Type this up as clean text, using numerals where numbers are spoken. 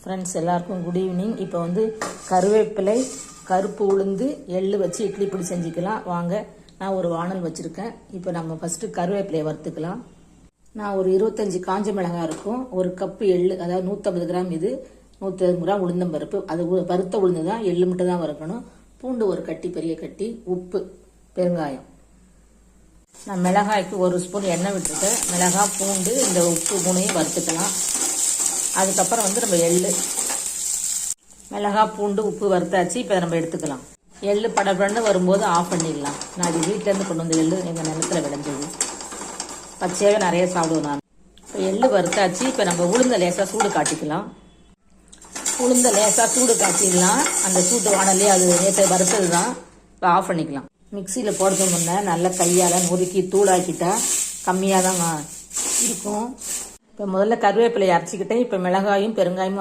Friends எல்லாருக்கும் good evening. இப்போ வந்து கருவேப்பிலை, கருப்பு உளுந்து, எள்ளு வச்சு இட்லி பொடி செஞ்சுக்கலாம் வாங்க. நான் ஒரு வானல் வச்சுருக்கேன். இப்போ நம்ம ஃபஸ்ட்டு கருவேப்பிலையை வறுத்துக்கலாம். நான் ஒரு 25 காஞ்ச மிளகாய் இருக்கும், ஒரு கப்பு எள்ளு, அதாவது 150 கிராம், இது 150 கிராம் உளுந்தம்பருப்பு. அது வறுத்த உளுந்து தான், எள்ளு மட்டும் தான் வறுக்கணும். பூண்டு ஒரு கட்டி, பெரிய கட்டி, உப்பு, பெருங்காயம். நான் மிளகாய்க்கு 1 ஸ்பூன் எண்ணெய் விட்டுருக்கேன். மிளகாய், பூண்டு, இந்த உப்பு மூணையும் வறுத்துக்கலாம். அதுக்கப்புறம் வந்து நம்ம எள்ளு, மிளகாய், பூண்டு, உப்பு வறுத்தாச்சு. இப்போ நம்ம எடுத்துக்கலாம். எள்ளு படப்படன்னு வரும்போது ஆஃப் பண்ணிடலாம். நான் அது வீட்டிலேருந்து கொண்டு வந்த எள்ளு, எங்கள் நிலத்தில் விளைஞ்சது, பச்சையாகவே நிறைய சாப்பிடுவோம் நான். இப்போ எள்ளு வறுத்தாச்சு. இப்போ நம்ம உளுந்த லேசாக சூடு காட்டிக்கலாம். உளுந்த லேசாக சூடு காட்டிடலாம். அந்த சூட்டு வானலே அது நேற்று வறுத்தது தான். இப்போ ஆஃப் பண்ணிக்கலாம். மிக்சியில் போடுறது முன்னே நல்லா கையால் நொறுக்கி தூளாக்கிட்டா கம்மியாக தான் இருக்கும். இப்போ முதல்ல கருவேப்பிலையை அரைச்சிக்கிட்டேன். இப்போ மிளகாயும் பெருங்காயமும்